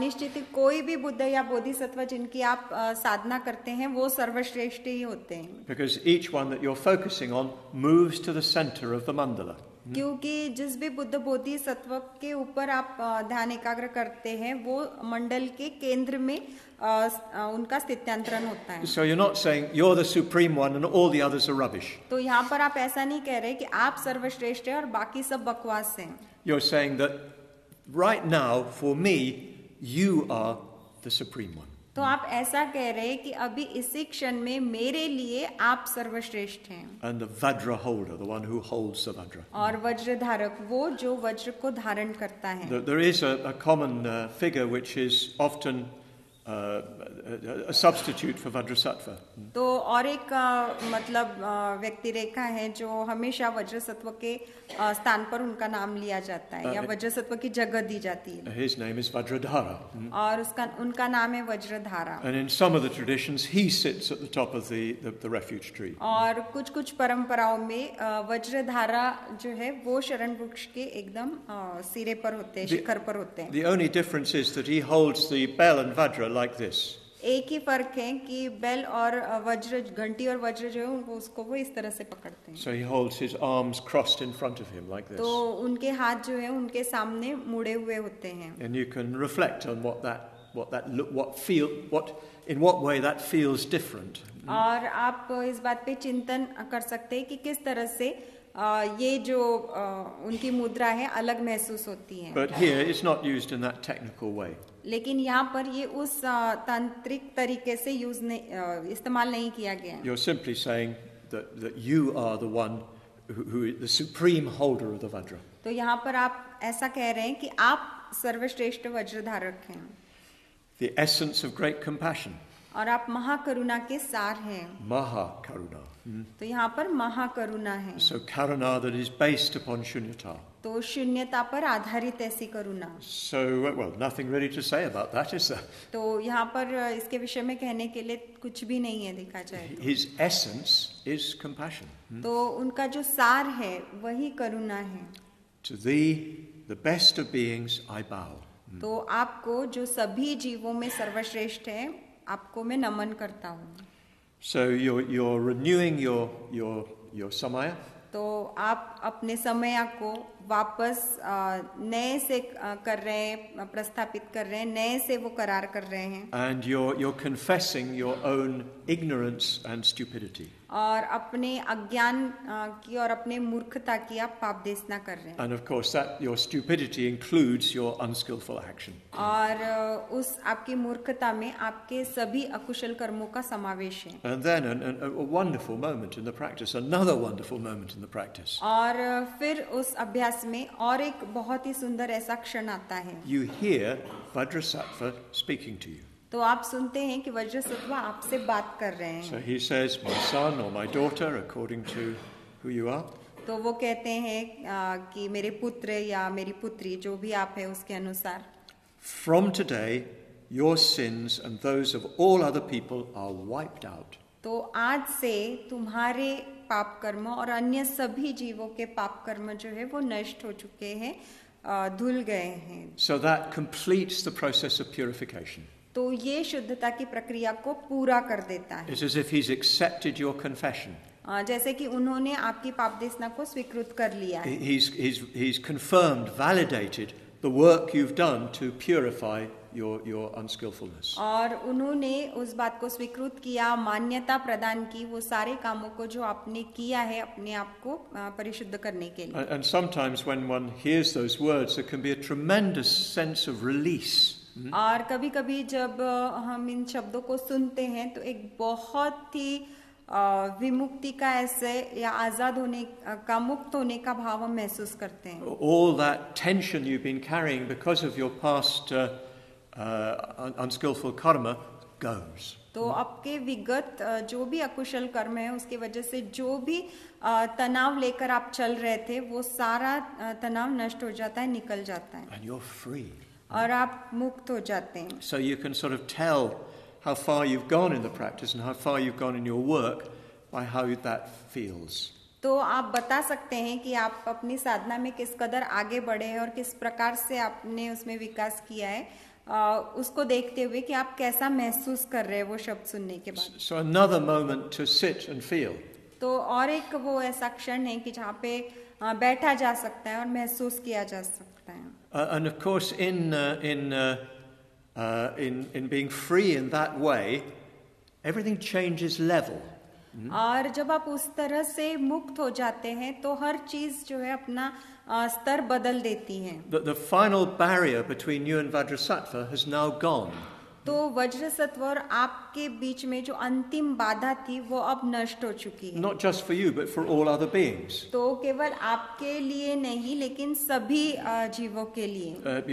B: निश्चित ही कोई भी बुद्ध या बोधिसत्व जिनकी आप साधना करते हैं वो सर्वश्रेष्ठ ही होते हैं.
A: Because each one that you're focusing on moves to the center of the mandala.
B: क्योंकि जिस भी बुद्ध बोधिसत्व के ऊपर आप ध्यान एकाग्र करते हैं वो मंडल के केंद्र में उनका स्थित्यांतरण होता है.
A: So you're not saying you're the supreme one and all the others are rubbish.
B: तो यहाँ पर आप ऐसा नहीं कह रहे कि आप सर्वश्रेष्ठ हैं और बाकी सब बकवास हैं.
A: You're saying that right now for me you are the supreme one.
B: तो आप ऐसा कह रहे हैं कि अभी इसी क्षण में मेरे लिए आप सर्वश्रेष्ठ हैं.
A: And the Vajra holder, the one who holds the Vajra.
B: और वज्रधारक वो जो वज्र को धारण करता है.
A: There is a common figure which is often a substitute for Vajrasattva.
B: तो और एक मतलब व्यक्ति रेखा है जो हमेशा वज्रसत्व के स्थान पर उनका नाम लिया जाता है या वज्रसत्व की जगह दी जाती है.
A: His name is Vajradhara.
B: और उनका नाम है वज्रधारा.
A: And in some of the traditions he sits at the top of the refuge tree.
B: और कुछ परंपराओं में वज्रधारा जो है वो शरण वृक्ष के एकदम सिरे पर होते हैं, शिखर पर होते हैं.
A: The only difference is that he holds the bell and Vajra like this.
B: एक ही फर्क है कि बेल और वज्र, घंटी और वज्र जो है उनको उसको वो इस तरह से पकड़ते हैं.
A: So he holds his arms crossed in front of him like this.
B: तो उनके हाथ जो है उनके सामने मुड़े हुए होते हैं.
A: And you can reflect on in what way that feels different.
B: और आप इस बात पे चिंतन कर सकते हैं कि किस तरह से ये जो उनकी मुद्रा है अलग महसूस होती है.
A: But here it's not used in that technical way.
B: लेकिन यहाँ पर ये उस तांत्रिक तरीके से इस्तेमाल नहीं किया गया.
A: You're simply saying that you are the one who is the supreme holder of the Vajra.
B: तो यहाँ पर आप ऐसा कह रहे हैं कि आप सर्वश्रेष्ठ वज्रधारक हैं.
A: The essence of great compassion.
B: और आप महाकरुणा के सार हैं.
A: Mahakaruna.
B: तो यहाँ पर महाकरुणा है.
A: So karuna that is based upon shunyata.
B: तो शून्यता पर आधारित ऐसी करुणा.
A: So well, nothing really to say about that, is there?
B: तो यहाँ पर इसके विषय में कहने के लिए कुछ भी नहीं है देखा जाए तो.
A: His essence is compassion.
B: तो उनका जो सार है वही करुणा है.
A: To thee, the best of beings, I bow.
B: तो आपको जो सभी जीवों में सर्वश्रेष्ठ है आपको मैं नमन करता हूँ.
A: So you're renewing your samaya.
B: तो आप अपने समय को वापस नए से कर रहे हैं, प्रस्थापित कर रहे हैं, नए से वो करार कर रहे हैं.
A: And you're confessing your own ignorance and stupidity.
B: और अपने अज्ञान की और अपने मूर्खता की आप पापदेशना कर रहे हैं.
A: And of course that your stupidity includes your unskillful action.
B: और उस आपकी मूर्खता में आपके सभी अकुशल कर्मों का समावेश है.
A: And then a wonderful moment in the practice, another wonderful moment in the practice.
B: और फिर उस अभ्यास में और एक बहुत ही सुंदर ऐसा क्षण आता है.
A: You hear Vajrasattva speaking to you.
B: तो आप सुनते हैं कि वज्रसत्व आपसे बात कर रहे हैं.
A: So he says, my son or my daughter, according to who you are.
B: तो वो कहते हैं कि मेरे पुत्र या मेरी पुत्री जो भी आप है उसके अनुसार.
A: From today, your sins and those of all other people are wiped out.
B: तो आज से तुम्हारे पाप कर्म और अन्य सभी जीवों के पाप कर्म जो है वो नष्ट हो चुके हैं, धुल गए हैं.
A: So that completes the process of purification.
B: तो ये शुद्धता की प्रक्रिया को पूरा कर देता है.
A: It's as if he's accepted your confession.
B: जैसे कि उन्होंने आपकी पापदेशना को स्वीकृत कर लिया है.
A: He's confirmed, validated the work you've done to purify your unskillfulness.
B: और उन्होंने उस बात को स्वीकृत किया, मान्यता प्रदान की वो सारे कामों को जो आपने किया है अपने आप को परिशुद्ध करने के लिए.
A: And sometimes when one hears those words, there can be a tremendous sense of release.
B: और कभी-कभी जब हम इन शब्दों को सुनते हैं तो एक बहुत ही विमुक्ति का ऐसे या आजाद होने का, मुक्त होने का भाव हम महसूस करते हैं.
A: All that tension you've been carrying because of your past unskillful karma goes.
B: तो आपके विगत जो भी अकुशल कर्म है उसके वजह से जो भी तनाव लेकर आप चल रहे थे वो सारा तनाव नष्ट हो जाता है, निकल जाता है.
A: And you're free.
B: और आप मुक्त हो जाते हैं.
A: So you can sort of tell how far you've gone in the practice and how far you've gone in your work by how that feels.
B: तो आप बता सकते हैं कि आप अपनी साधना में किस कदर आगे बढ़े हैं और किस प्रकार से आपने उसमें विकास किया है, उसको देखते हुए कि आप कैसा महसूस कर रहे हैं वो शब्द सुनने के बाद.
A: So another moment to sit and feel.
B: तो और एक वो ऐसा क्षण है कि जहाँ पे बैठा जा सकता है और महसूस किया जा सकता है.
A: And of course, in being free in that way, everything changes level.
B: और जब आप उस तरह से मुक्त हो जाते हैं तो हर चीज जो है अपना स्तर बदल देती है.
A: The final barrier between you and Vajrasattva has now gone.
B: तो वज्र सत्व और आपके बीच में जो अंतिम बाधा थी वो अब नष्ट हो चुकी है.
A: Not just for you, but for all other beings.
B: तो केवल आपके लिए नहीं लेकिन सभी जीवों के लिए.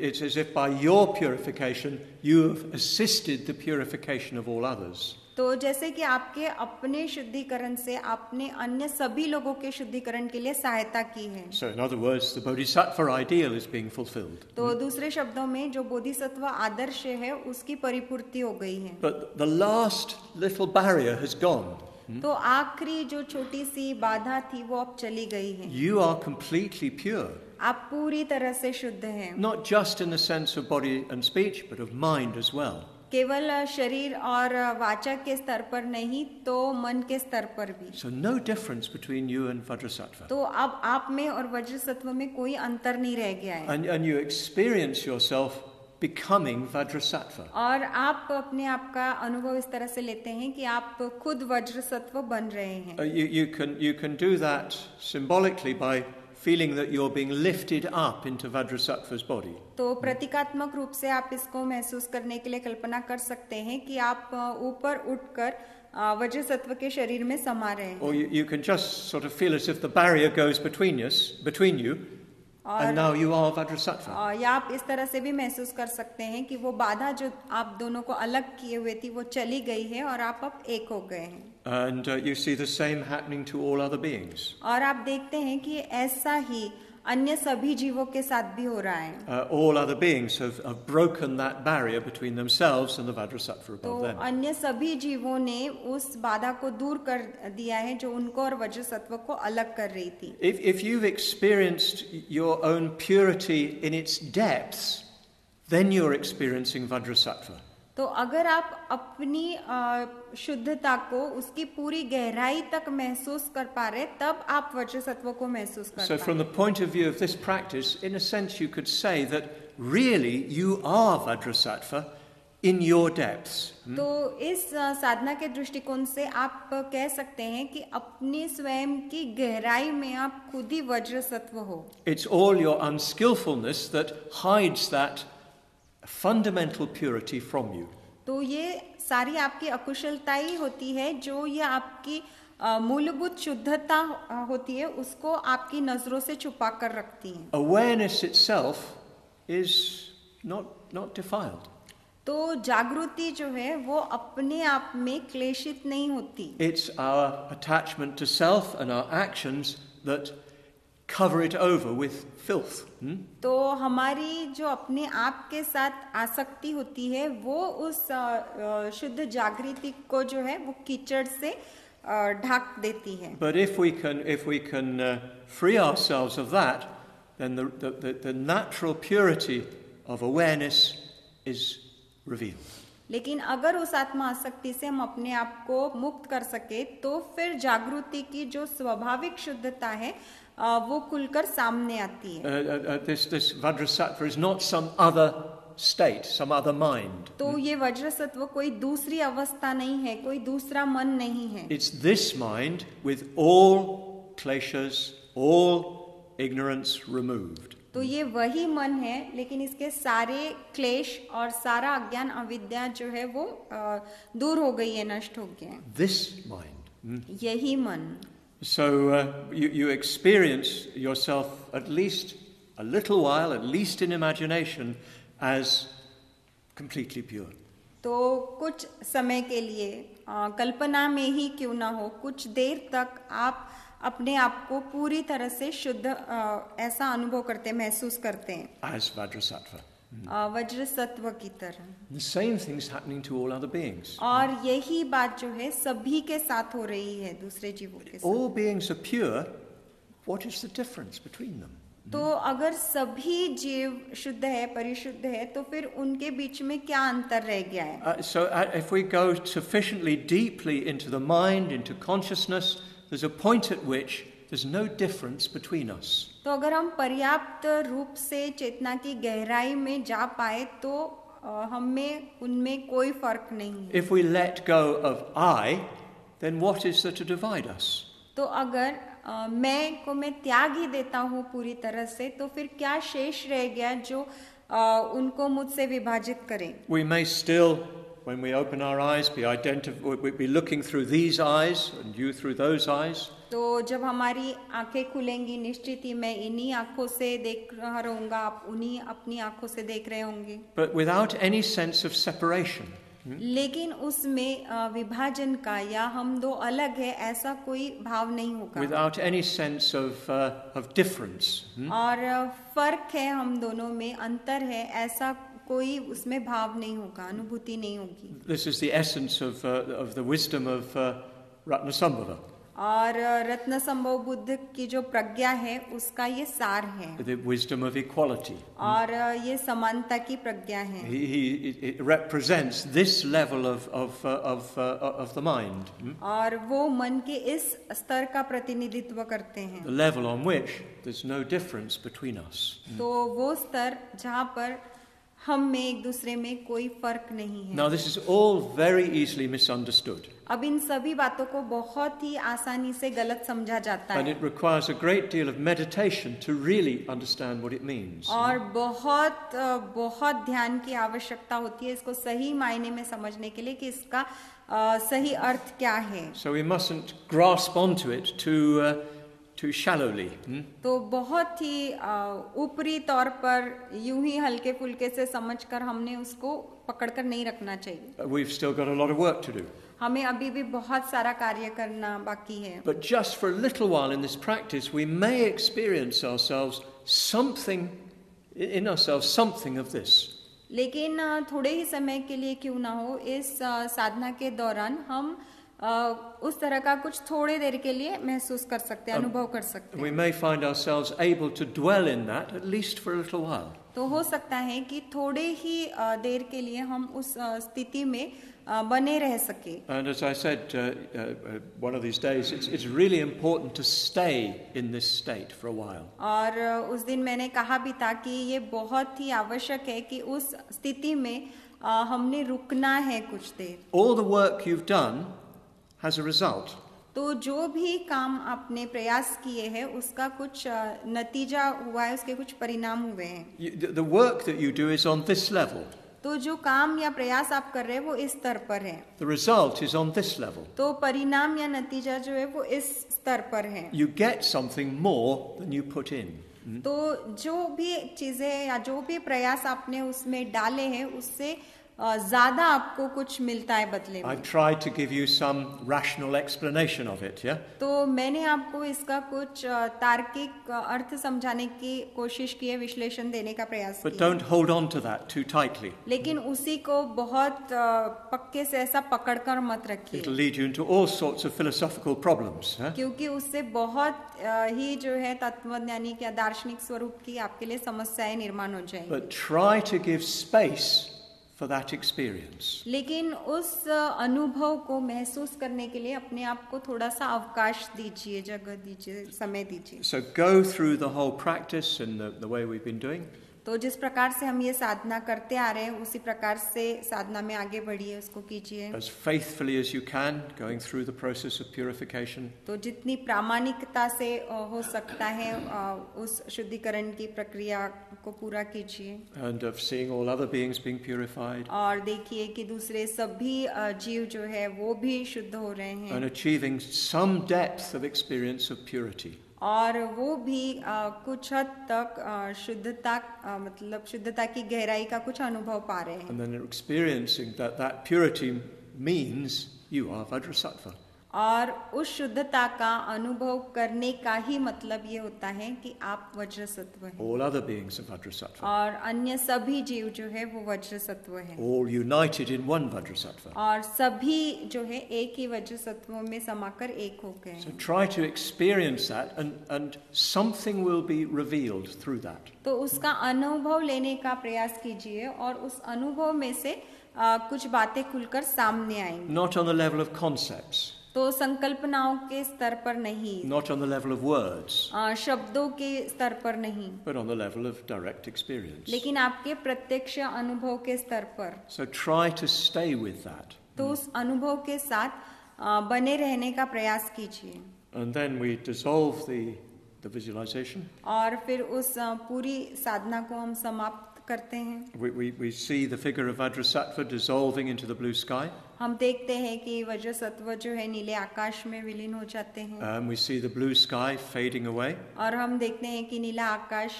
A: It's as if by your purification you have assisted the purification of all others.
B: तो जैसे कि आपके अपने शुद्धिकरण से आपने अन्य सभी लोगों के शुद्धिकरण के लिए सहायता की है.
A: So in other words, the bodhisattva ideal is being fulfilled.
B: तो दूसरे शब्दों में जो बोधिसत्व आदर्श है उसकी परिपूर्ति हो गई है.
A: But the last little barrier has gone.
B: तो आखिरी जो छोटी सी बाधा थी वो अब चली गई है.
A: You are completely pure.
B: आप पूरी तरह से शुद्ध हैं.
A: Not just in the sense of body and speech, but of mind as well.
B: केवल शरीर और वाचा के स्तर पर नहीं तो मन के स्तर पर भी.
A: So no difference between you and Vajrasattva.
B: तो अब आप में और वज्रसत्व में कोई अंतर नहीं रह गया है.
A: And you experience yourself becoming Vajrasattva.
B: और आप अपने आप का अनुभव इस तरह से लेते हैं कि आप खुद वज्रसत्व बन रहे हैं.
A: You can do that symbolically by feeling that you're being lifted up into Vajrasattva's body.
B: तो प्रतीकात्मक रूप से आप इसको महसूस करने के लिए कल्पना कर सकते हैं कि आप ऊपर उठकर वज्रसत्व के शरीर में समा रहे हैं.
A: Or you can just sort of feel as if the barrier goes between you, and now you are Vajrasattva.
B: या आप इस तरह से भी महसूस कर सकते हैं कि वो बाधा जो आप दोनों को अलग किए हुए थी वो चली गई है और आप अब एक हो गए हैं.
A: And you see the same happening to all other beings.
B: और आप देखते हैं कि ऐसा ही अन्य सभी जीवों के साथ भी हो रहा है.
A: All other beings have broken that barrier between themselves and the Vajrasattva above them.
B: तो अन्य सभी जीवों ने उस बाधा को दूर कर दिया है जो उनको और वज्रसत्व को अलग कर रही थी.
A: If you've experienced your own purity in its depths, then you're experiencing Vajrasattva.
B: तो अगर आप अपनी शुद्धता को उसकी पूरी गहराई तक महसूस कर पा रहे तब आप वज्रसत्व को महसूस कर
A: So from the point of view of this practice, in a sense you could say that really you are Vajrasattva in your depths.
B: तो इस साधना के दृष्टिकोण से आप कह सकते हैं कि अपने स्वयं की गहराई में आप खुद ही वज्रसत्व हो.
A: It's all your unskillfulness that hides that fundamental purity from you.
B: तो ये सारी आपकी अकुशलता ही होती है जो ये आपकी मूलभूत शुद्धता होती है उसको आपकी नजरों से छुपा कर रखती है.
A: Awareness itself is not defiled.
B: तो जागृति जो है वो अपने आप में क्लेशित नहीं होती.
A: It's our attachment to self and our actions that cover it over with filth.
B: तो हमारी जो अपने आप के साथ आसक्ति होती है वो उस शुद्ध जागृति को जो है वो कीचड़ से ढक देती है.
A: But if we can free ourselves of that, then the natural purity of awareness is revealed.
B: लेकिन अगर उस आत्मा आसक्ति से हम अपने आप को मुक्त कर सके तो फिर जागृति की जो स्वाभाविक शुद्धता है वो खुलकर सामने आती है।
A: This Vajrasattva is not some other state, some other mind.
B: तो ये वज्र सत्व कोई दूसरी अवस्था नहीं है, कोई दूसरा मन नहीं है।
A: It's this mind with all kleshas, all ignorance removed.
B: तो ये वही मन है, लेकिन इसके सारे क्लेश और सारा अज्ञान अविद्या जो है वो दूर हो गई है, नष्ट हो गया है।
A: This mind.
B: यही मन।
A: So you experience yourself at least a little while, at least in imagination, as completely pure.
B: तो कुछ समय के लिए कल्पना में ही क्यों ना हो, कुछ देर तक आप अपने आप को पूरी तरह से शुद्ध ऐसा अनुभव करते, महसूस करते हैं।
A: As Vajrasattva.
B: वज्र सत्व की तरह।
A: The same thing's happening to all other beings.
B: और यही बात जो है सभी के साथ हो रही है, दूसरे जीवों के साथ।
A: All beings are pure. What is the difference between them?
B: तो अगर सभी जीव शुद्ध है, परिशुद्ध है, तो फिर उनके बीच में क्या अंतर रह गया है?
A: So if we go sufficiently deeply into the mind, into consciousness, there's a point at which there's no difference between us.
B: तो अगर हम पर्याप्त रूप से चेतना की गहराई में जा पाए तो हमें उनमें कोई फर्क नहीं है।
A: If we let go of I, then what is there to divide us?
B: तो अगर मैं को मैं त्याग ही देता हूँ पूरी तरह से, तो फिर क्या शेष रह गया जो उनको मुझसे विभाजित करे?
A: We may still, when we open our eyes, be looking through these eyes and you through those eyes.
B: तो जब हमारी आंखें खुलेंगी, निश्चित ही मैं इन्हीं आंखों से देख रहा रहूंगा, आप उन्हीं अपनी आंखों से देख रहे होंगे।
A: But without any sense of separation.
B: लेकिन उसमें विभाजन का या हम दो अलग है ऐसा कोई भाव नहीं होगा।
A: Without any sense of difference.
B: और फर्क है हम दोनों में, अंतर है, ऐसा कोई उसमें भाव नहीं होगा, अनुभूति नहीं होगी।
A: This is the essence of the wisdom of Ratnasambhava.
B: और रत्न संभव बुद्ध की जो प्रज्ञा है उसका ये सार है।
A: The wisdom of equality.
B: और ये समानता की प्रज्ञा है।
A: It represents this level of the mind.
B: और वो मन के इस स्तर का प्रतिनिधित्व करते हैं।
A: The level on which there's no difference between us.
B: तो वो स्तर जहाँ पर हम में एक दूसरे में कोई फर्क नहीं है।
A: Now this is all very easily misunderstood.
B: अब इन सभी बातों को बहुत ही आसानी से गलत समझा जाता
A: And
B: है।
A: it requires a great deal of meditation to really understand what it means.
B: और बहुत ध्यान की आवश्यकता होती है इसको सही मायने में समझने के लिए कि इसका सही अर्थ क्या है।
A: So we mustn't grasp onto it too shallowly.
B: तो बहुत ही ऊपरी तौर पर यूं ही हल्के फुल्के से समझकर हमने उसको पकड़कर नहीं रखना चाहिए।
A: We've still got a lot of work to do.
B: हमें अभी भी बहुत सारा कार्य करना बाकी है।
A: But just for a little while in this practice, we may experience ourselves something of this.
B: लेकिन थोड़े ही समय के लिए क्यों ना हो, इस साधना के दौरान हम उस तरह का कुछ थोड़े देर के लिए महसूस कर सकते हैं, अनुभव कर सकते हैं।
A: We may find ourselves able to dwell in that at least for a little while.
B: तो हो सकता है कि थोड़े ही देर के लिए हम उस स्थिति में बने रह सके।
A: And as I said one of these days, it's really important to stay in this state for a while.
B: और उस दिन मैंने कहा भी था कि ये बहुत ही आवश्यक है कि उस स्थिति में हमने रुकना है कुछ देर।
A: All the work you've done has a result.
B: तो जो भी काम आपने प्रयास किए हैं उसका कुछ नतीजा हुआ है, उसके कुछ परिणाम हुए हैं।
A: The work that you do is on this level.
B: तो जो काम या प्रयास आप कर रहे हैं वो इस स्तर पर है।
A: The result is on this level.
B: तो परिणाम या नतीजा जो है वो इस स्तर पर है।
A: You get something more than you put in.
B: तो जो भी चीजें या जो भी प्रयास आपने उसमें डाले हैं उससे ज्यादा आपको कुछ मिलता है बदले में।
A: I've tried to give you some rational explanation of it, yeah?
B: तो मैंने आपको इसका कुछ तार्किक अर्थ समझाने की कोशिश की है, विश्लेषण देने का प्रयास
A: But
B: किया।
A: don't hold on to that too tightly.
B: लेकिन उसी को बहुत पक्के से ऐसा पकड़कर मत रखिए।
A: It'll lead you into all sorts of philosophical problems. Huh?
B: क्योंकि उससे बहुत ही जो है तत्वज्ञानी या दार्शनिक स्वरूप की आपके लिए समस्याएं निर्माण हो जाएंगी।
A: But try to give space for that experience.
B: लेकिन उस अनुभव को महसूस करने के लिए अपने आप को थोड़ा सा अवकाश दीजिए, जगह दीजिए, समय दीजिए.
A: So go through the whole practice in the way we've been doing.
B: तो जिस प्रकार से हम ये साधना करते आ रहे हैं उसी प्रकार से साधना में आगे बढ़िए, उसको कीजिए.
A: As faithfully as you can, going through the process of purification.
B: तो जितनी प्रामाणिकता से हो सकता है उस शुद्धिकरण की प्रक्रिया को पूरा कीजिए.
A: And of seeing all other beings being purified.
B: और देखिए कि दूसरे सभी जीव जो है वो भी शुद्ध हो रहे हैं.
A: And achieving some depth of experience of purity.
B: और वो भी कुछ हद तक शुद्धता मतलब शुद्धता की गहराई का कुछ अनुभव पा रहे हैं.
A: And then experiencing that purity means you are Vajrasattva.
B: और उस शुद्धता का अनुभव करने का ही मतलब ये होता है कि आप वज्र सत्व हैं.
A: All other beings are Vajrasattva.
B: और अन्य सभी जीव जो है वो वज्र सत्व हैं.
A: All united in one Vajrasattva.
B: और सभी जो है एक ही वज्र सत्व में समाकर एक हो गए.
A: So try to experience that, and something will be revealed through that.
B: तो उसका अनुभव लेने का प्रयास कीजिए और उस अनुभव में से कुछ बातें खुलकर सामने आएंगी.
A: Not on the level of concepts.
B: तो संकल्पनाओं के स्तर पर नहीं,
A: Not on the level of words.
B: शब्दों के स्तर पर नहीं,
A: But on the level of direct experience.
B: लेकिन आपके प्रत्यक्ष अनुभव के स्तर पर.
A: So try to stay with that.
B: तो उस अनुभव के साथ बने रहने का प्रयास कीजिए.
A: And then we dissolve the visualization.
B: और फिर उस पूरी साधना को हम समाप्त करते हैं.
A: We see the figure of Vajrasattva dissolving into the blue sky.
B: हम देखते हैं कि वज्र सत्व जो है नीले आकाश में विलीन हो जाते हैं.
A: We see the blue sky fading away.
B: और हम देखते हैं कि नीला आकाश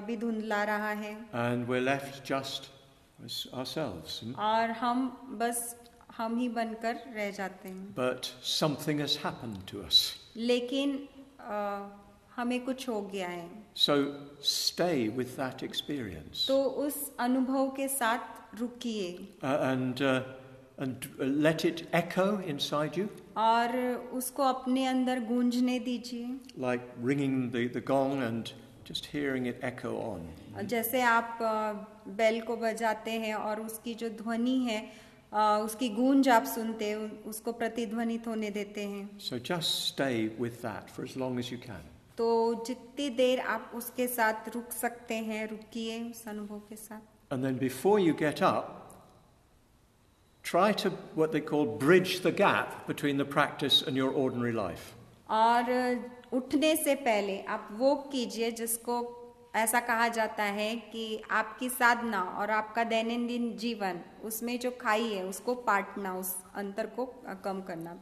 B: भी धुंधला रहा है.
A: And we're left just as ourselves.
B: और हम ही बनकर रह जाते हैं.
A: But something has happened to us.
B: लेकिन हमें कुछ हो गया है.
A: So stay with that experience.
B: तो उस अनुभव के साथ रुकिए.
A: And let it echo inside you.
B: और उसको अपने अंदर गूंजने दीजिए.
A: Like ringing the gong and just hearing it echo on.
B: जैसे आप बेल को बजाते हैं और उसकी जो ध्वनि है उसकी गूंज आप सुनते हैं, उसको प्रतिध्वनित होने देते हैं.
A: So just stay with that for as long as you can.
B: तो जितनी देर आप उसके साथ रुक सकते हैं रुकिए उस अनुभव के साथ.
A: And then before you get up, try to what they call bridge the gap between the practice and your ordinary life.
B: और उठने से पहले आप वो कीजिए जिसको ऐसा कहा जाता है कि आपकी साधना और आपका दैनंदिन जीवन उसमें जो खाई है उसको पाटना, उस अंतर को कम करना,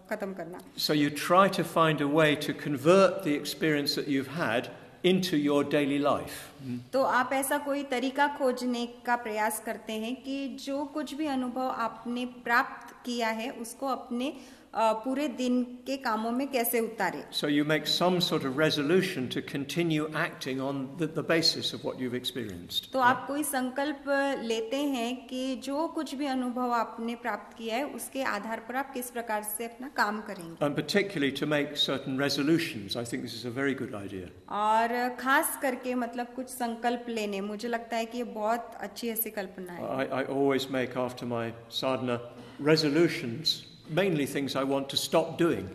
B: खत्म करना.
A: So you try to find a way to convert the experience that you've had into your daily life.
B: तो आप ऐसा कोई तरीका खोजने का प्रयास करते हैं कि जो कुछ भी अनुभव आपने प्राप्त किया है उसको अपने पूरे दिन के कामों में कैसे उतारे.
A: So you make some sort of resolution to continue acting on the basis of what you've experienced.
B: तो आप कोई संकल्प लेते हैं कि जो कुछ भी अनुभव आपने प्राप्त किया है उसके आधार पर आप किस प्रकार से अपना काम करेंगे.
A: And particularly to make certain resolutions. I think this is a very good idea.
B: और खास करके मतलब कुछ संकल्प लेने, मुझे लगता है कि ये बहुत अच्छी ऐसी कल्पना है.
A: I always make after my sadhana resolutions. Mainly things I want to stop doing.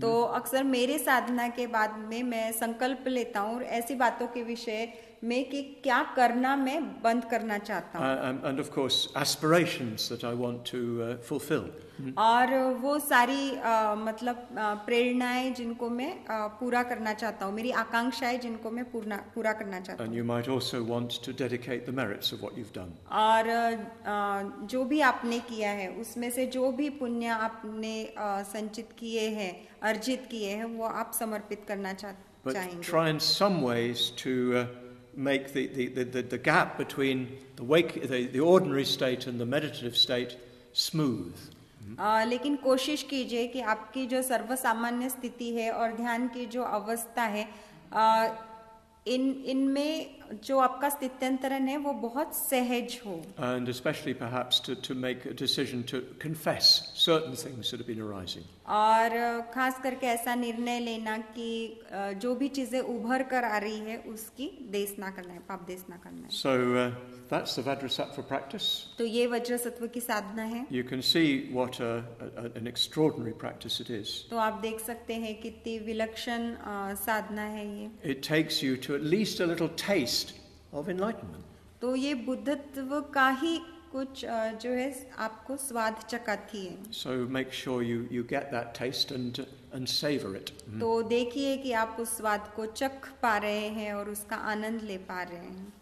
B: तो अक्सर मेरे साधना के बाद में मैं संकल्प लेता हूँ और ऐसी बातों के विषय में कि क्या करना मैं बंद करना चाहता हूँ.
A: And of course aspirations that I want to fulfill.
B: और वो सारी मतलब प्रेरणाएं जिनको मैं पूरा करना चाहता हूँ, मेरी आकांक्षाएं जिनको मैं पूरा करना चाहता हूँ.
A: And you might also want to dedicate the merits of what you've done.
B: और जो भी आपने किया है उसमें से जो भी पुण्य आपने संचित किए हैं, अर्जित किए हैं, वो आप समर्पित करना
A: But
B: चाहेंगे.
A: try in some ways to make the gap between the ordinary state and the meditative state smooth.
B: लेकिन कोशिश कीजिए कि आपकी जो सर्वसामान्य स्थिति है और ध्यान की जो अवस्था है इनमें जो आपका स्थित्यंतरण है वो बहुत सहज हो,
A: and especially perhaps to make a decision to confess certain things that have been arising.
B: और खास करके ऐसा निर्णय लेना कि जो भी चीजें उभर कर आ रही है उसकी देश ना करना है, पाप देश ना करना है.
A: So that's the Vajrasattva practice.
B: तो ये वज्र सत्व की साधना है.
A: You can see what an extraordinary practice it is.
B: तो आप देख सकते हैं कितनी विलक्षण साधना है ये.
A: It takes you to at least a little taste of enlightenment.
B: तो ये बुद्धत्व का ही कुछ जो है आपको स्वाद चखाती है.
A: So make sure you get that taste and savor it.
B: तो देखिए कि आप उस स्वाद को चख पा रहे हैं और उसका आनंद ले पा रहे हैं.